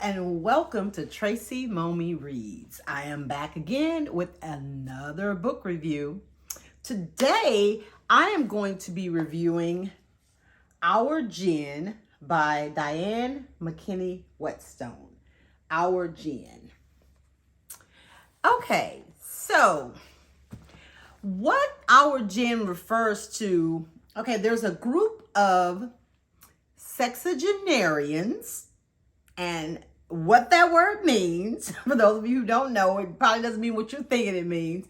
and welcome to Tracy Momey Reads. I am back again with another book review. Today, I am going to be reviewing Our Gin by Diane Mckinney-Whetstone. Our Gin. Okay, so what Our Gin refers to, there's a group of sexagenarians, and what that word means, for those of you who don't know, it probably doesn't mean what you're thinking it means.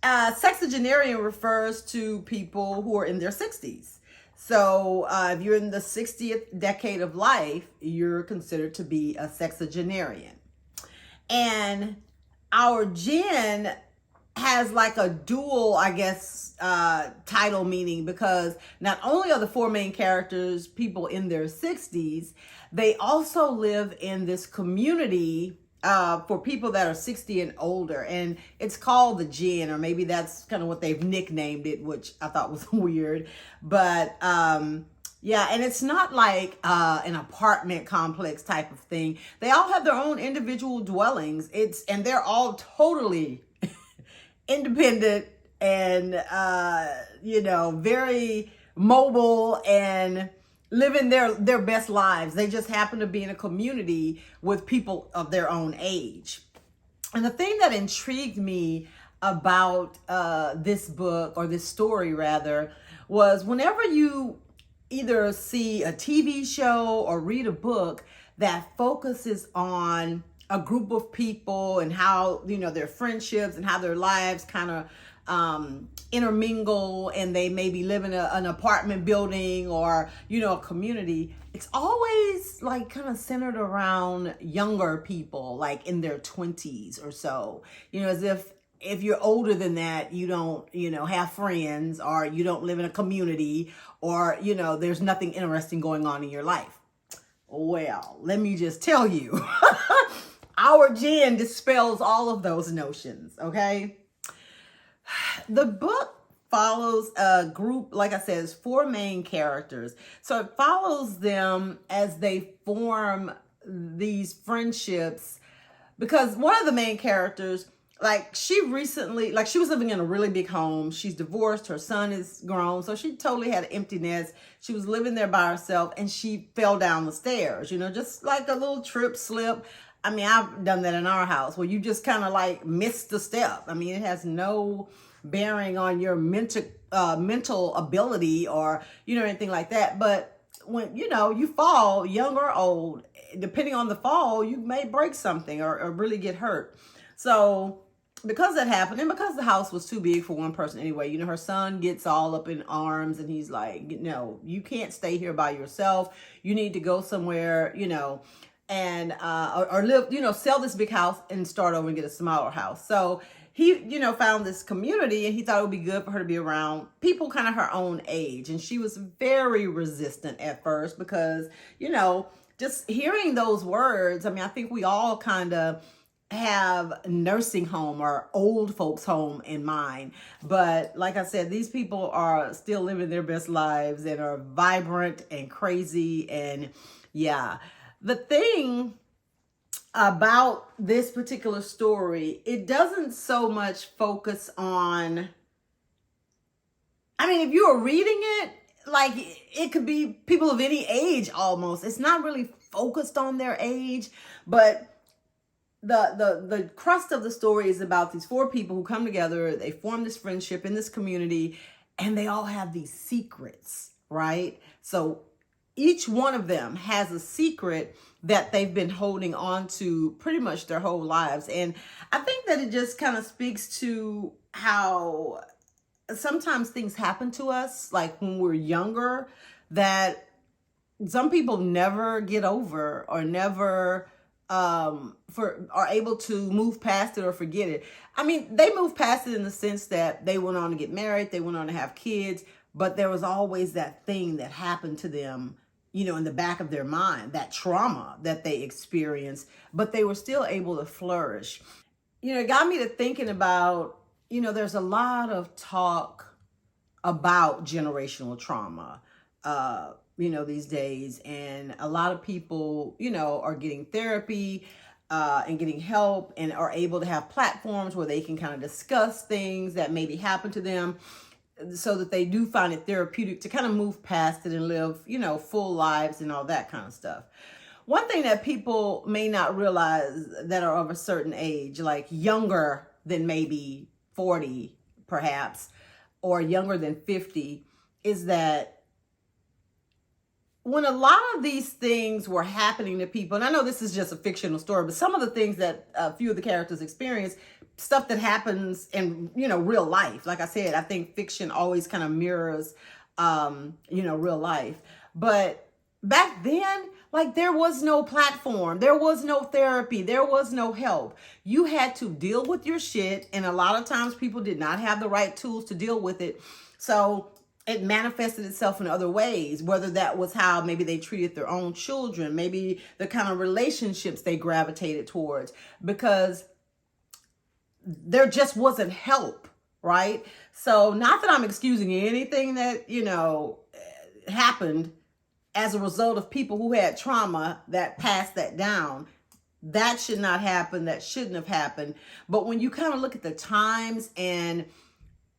Sexagenarian refers to people who are in their 60s. So if you're in the 60th decade of life, you're considered to be a sexagenarian. And Our Gin has like a dual, title meaning, because not only are the four main characters people in their 60s, they also live in this community for people that are 60 and older, and it's called the Gin, or maybe that's kind of what they've nicknamed it, which I thought was weird. But yeah, and it's not like an apartment complex type of thing. They all have their own individual dwellings. And they're all totally independent and very mobile and living their best lives. They just happen to be in a community with people of their own age. And the thing that intrigued me about this book, or this story rather, was whenever you either see a TV show or read a book that focuses on a group of people and how, their friendships and how their lives kind of intermingle, and they maybe live in an apartment building or, a community, it's always like kind of centered around younger people, like in their 20s or so, as if you're older than that, you don't, have friends, or you don't live in a community, or, there's nothing interesting going on in your life. Well, let me just tell you, Our Gin dispels all of those notions, okay? The book follows a group, like I said, it's four main characters. So it follows them as they form these friendships, because one of the main characters, she was living in a really big home. She's divorced. Her son is grown. So she totally had an empty nest. She was living there by herself, and she fell down the stairs, just like a little slip. I mean, I've done that in our house, where you just kind of missed the step. I mean, it has no bearing on your mental ability or, anything like that. But when, you fall, young or old, depending on the fall, you may break something or really get hurt. So because that happened, and because the house was too big for one person anyway, her son gets all up in arms, and he's like, no, you can't stay here by yourself. You need to go somewhere, and or live, sell this big house and start over and get a smaller house. So he, found this community, and he thought it would be good for her to be around people kind of her own age. And she was very resistant at first because, just hearing those words, I mean, I think we all kind of have nursing home or old folks home in mind. But like I said, these people are still living their best lives and are vibrant and crazy. And yeah, the thing about this particular story, it doesn't so much focus on, I mean, if you are reading it, it could be people of any age almost. It's not really focused on their age, but the crust of the story is about these four people who come together. They form this friendship in this community, and they all have these secrets, right? So each one of them has a secret that they've been holding on to pretty much their whole lives. And I think that it just kind of speaks to how sometimes things happen to us, like when we're younger, that some people never get over or never are able to move past it or forget it. I mean, they moved past it in the sense that they went on to get married, they went on to have kids, but there was always that thing that happened to them, in the back of their mind, that trauma that they experienced, but they were still able to flourish. It got me to thinking about, there's a lot of talk about generational trauma. these days. And a lot of people, are getting therapy and getting help and are able to have platforms where they can kind of discuss things that maybe happen to them so that they do find it therapeutic to kind of move past it and live, full lives and all that kind of stuff. One thing that people may not realize that are of a certain age, like younger than maybe 40 perhaps, or younger than 50, is that when a lot of these things were happening to people, and I know this is just a fictional story, but some of the things that a few of the characters experience, stuff that happens in, real life. Like I said, I think fiction always kind of mirrors, real life. But back then, like, there was no platform, there was no therapy, there was no help. You had to deal with your shit, and a lot of times people did not have the right tools to deal with it. So it manifested itself in other ways, whether that was how maybe they treated their own children, maybe the kind of relationships they gravitated towards, because there just wasn't help, right? So not that I'm excusing anything that, happened as a result of people who had trauma that passed that down. That should not happen. That shouldn't have happened. But when you kind of look at the times and,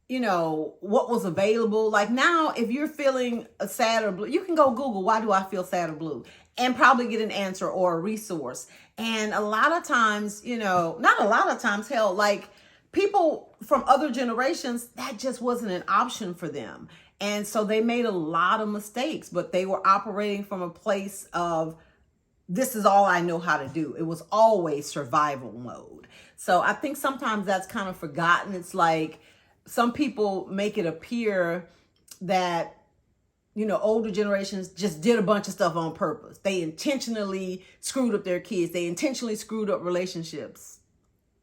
what was available, like now, if you're feeling sad or blue, you can go Google, why do I feel sad or blue? And probably get an answer or a resource. And a lot of times, not a lot of times, hell, like people from other generations, that just wasn't an option for them. And so they made a lot of mistakes, but they were operating from a place of, this is all I know how to do. It was always survival mode. So I think sometimes that's kind of forgotten. It's like some people make it appear that, older generations just did a bunch of stuff on purpose. They intentionally screwed up their kids. They intentionally screwed up relationships.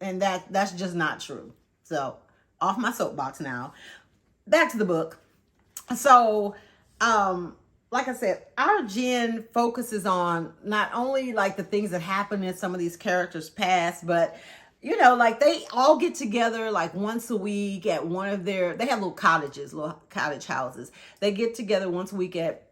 And that's just not true. So off my soapbox now. Back to the book. So, like I said, our gen focuses on not only like the things that happen in some of these characters' past, but, like they all get together like once a week at one of they have little cottage houses. They get together once a week at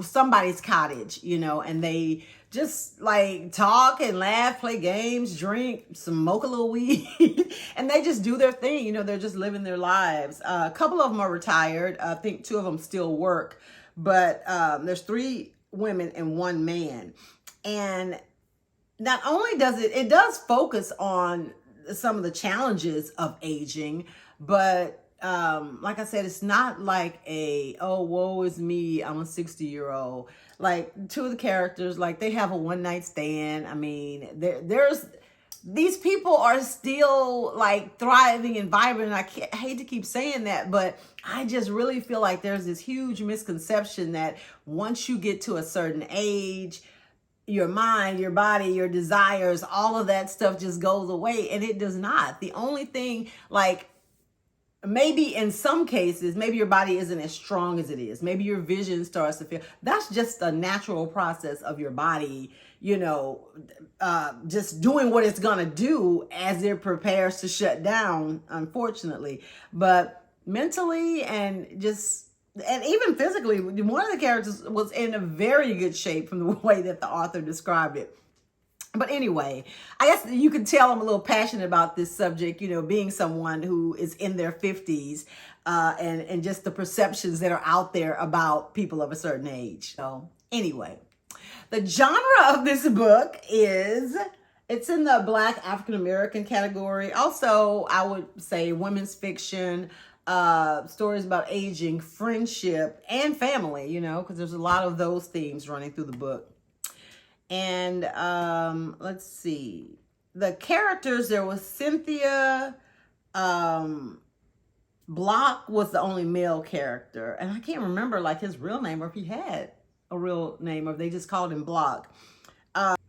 somebody's cottage, and they just like talk and laugh, play games, drink, smoke a little weed, and they just do their thing. They're just living their lives. A couple of them are retired. I think 2 of them still work, but there's 3 women and 1 man. And not only does it does focus on some of the challenges of aging, but like I said, it's not like oh, woe is me, I'm a 60-year-old. Like 2 of the characters, like they have a one-night stand. I mean, there's these people are still like thriving and vibrant. I hate to keep saying that, but I just really feel like there's this huge misconception that once you get to a certain age, your mind, your body, your desires, all of that stuff just goes away, and it does not. The only thing, like, maybe in some cases, maybe your body isn't as strong as it is. Maybe your vision starts to feel, that's just a natural process of your body, just doing what it's going to do as it prepares to shut down, unfortunately. But mentally and even physically, one of the characters was in a very good shape from the way that the author described it. But anyway, I guess you can tell I'm a little passionate about this subject, being someone who is in their 50s, and just the perceptions that are out there about people of a certain age. So anyway, the genre of this book it's in the Black African American category. Also, I would say women's fiction, stories about aging, friendship, and family, because there's a lot of those themes running through the book. And let's see, the characters, there was Cynthia, Block was the only male character, and I can't remember like his real name, or if he had a real name, or if they just called him Block.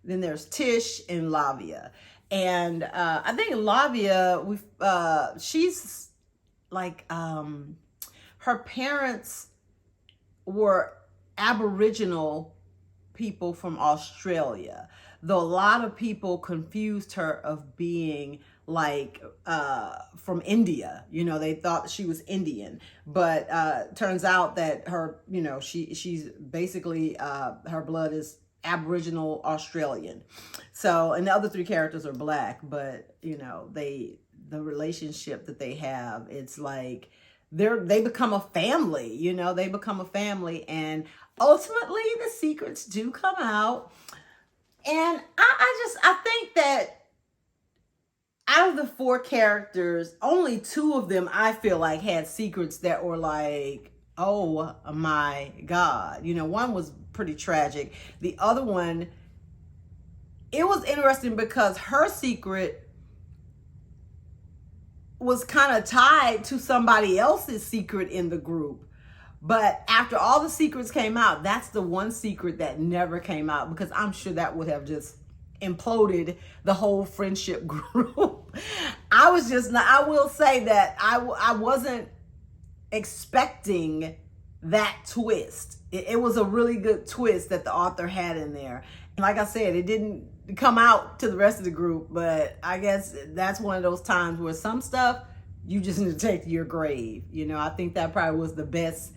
Then there's Tish and Lavia, and I think Lavia, she's like, her parents were Aboriginal people from Australia. though a lot of people confused her of being like from India. You know, they thought she was Indian, but turns out that her, you know, she's basically her blood is Aboriginal Australian. So, and the other three characters are black, but you know, the relationship that they have, it's like they become a family, you know, they become a family, and ultimately the secrets do come out. And I think that out of the four characters, only two of them I feel like had secrets that were like, oh my God. You know, one was pretty tragic. The other one, it was interesting because her secret was kind of tied to somebody else's secret in the group. But after all the secrets came out, that's the one secret that never came out, because I'm sure that would have just imploded the whole friendship group. I will say that I wasn't expecting that twist. It was a really good twist that the author had in there. And like I said, it didn't come out to the rest of the group, but I guess that's one of those times where some stuff you just need to take to your grave. You know, I think that probably was the best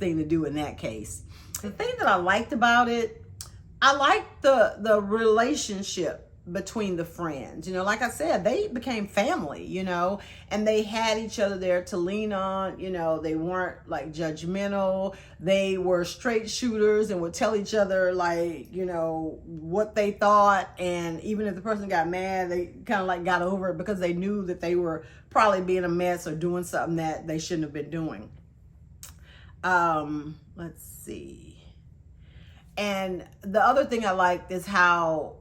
thing to do in that case. The thing that I liked about it, I liked the relationship between the friends. You know, like I said, they became family, you know, and they had each other there to lean on. You know, they weren't like judgmental. They were straight shooters and would tell each other, like, you know, what they thought. And even if the person got mad, they kind of like got over it because they knew that they were probably being a mess or doing something that they shouldn't have been doing. Let's see. And the other thing I liked is how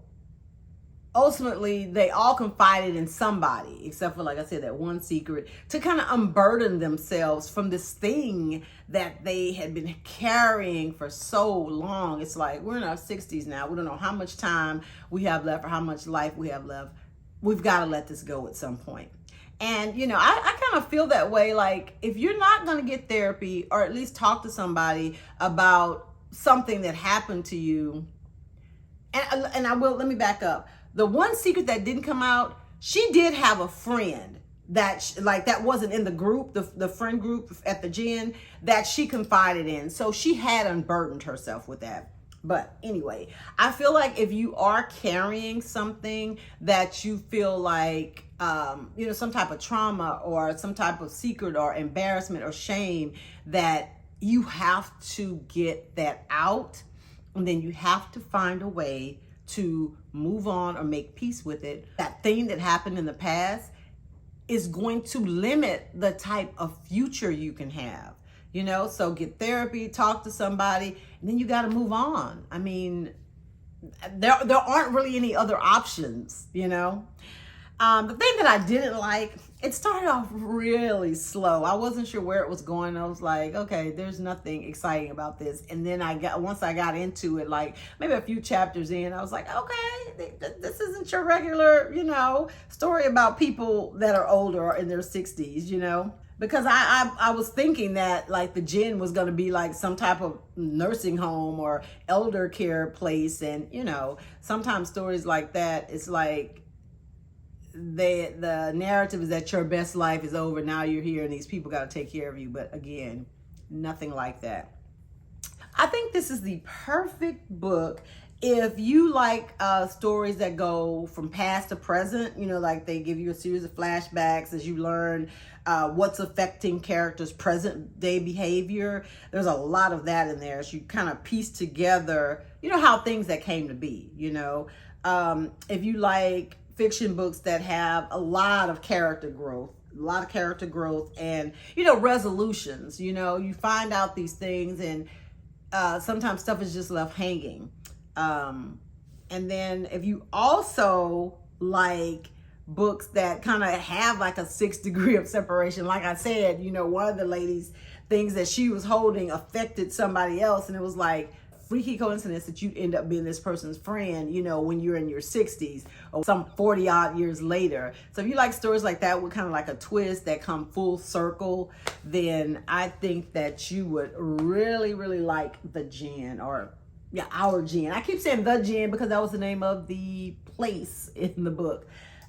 ultimately they all confided in somebody, except for, like I said, that one secret, to kind of unburden themselves from this thing that they had been carrying for so long. It's like, we're in our 60s now. We don't know how much time we have left or how much life we have left. We've got to let this go at some point. And, you know, I kind of feel that way. Like, if you're not going to get therapy or at least talk to somebody about something that happened to you, and let me back up. The one secret that didn't come out, she did have a friend that that wasn't in the group, the friend group at the gym, that she confided in. So she had unburdened herself with that. But anyway, I feel like if you are carrying something that you feel like, you know, some type of trauma or some type of secret or embarrassment or shame, that you have to get that out, and then you have to find a way to move on or make peace with it. That thing that happened in the past is going to limit the type of future you can have, you know? So get therapy, talk to somebody, and then you got to move on. I mean, there aren't really any other options, you know? The thing that I didn't like, it started off really slow. I wasn't sure where it was going. I was like, okay, there's nothing exciting about this. And then once I got into it, like maybe a few chapters in, I was like, okay, this isn't your regular, you know, story about people that are older or in their 60s, you know? Because I was thinking that like the gin was going to be like some type of nursing home or elder care place. And, you know, sometimes stories like that, it's like, the narrative is that your best life is over. Now you're here and these people got to take care of you. But again, nothing like that. I think this is the perfect book if you like stories that go from past to present, you know, like they give you a series of flashbacks as you learn what's affecting characters' present day behavior. There's a lot of that in there. So you kind of piece together, you know, how things that came to be, you know. If you like fiction books that have a lot of character growth and, you know, resolutions, you know, you find out these things and sometimes stuff is just left hanging. And then if you also like books that kind of have like a 6 degree of separation, like I said, you know, one of the ladies, things that she was holding affected somebody else, and it was like, freaky coincidence that you end up being this person's friend, you know, when you're in your 60s or some 40 odd years later. So if you like stories like that with kind of like a twist that come full circle, then I think that you would really, really like The Gin, or Yeah, Our Gin. I keep saying The Gin because that was the name of the place in the book.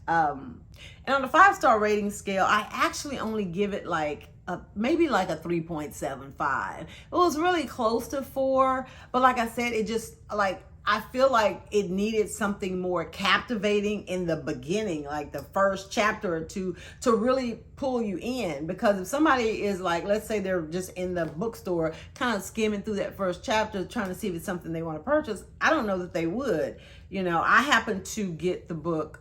And on the 5-star rating scale, I actually only give it like maybe like a 3.75. It was really close to 4, but like I said, it just like, I feel like it needed something more captivating in the beginning, like the first chapter or two, to really pull you in. Because if somebody is like, let's say they're just in the bookstore kind of skimming through that first chapter trying to see if it's something they want to purchase, I don't know that they would. You know, I happened to get the book,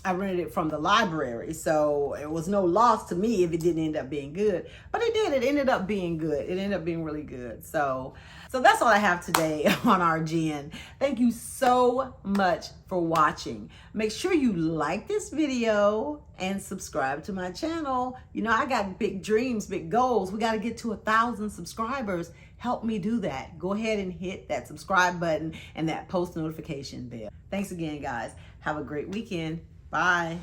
I rented it from the library, so it was no loss to me if it didn't end up being good. But it did. It ended up being good. It ended up being really good. So that's all I have today on Our Gin. Thank you so much for watching. Make sure you like this video and subscribe to my channel. You know, I got big dreams, big goals. We got to get to 1,000 subscribers. Help me do that. Go ahead and hit that subscribe button and that post notification bell. Thanks again, guys. Have a great weekend. Bye.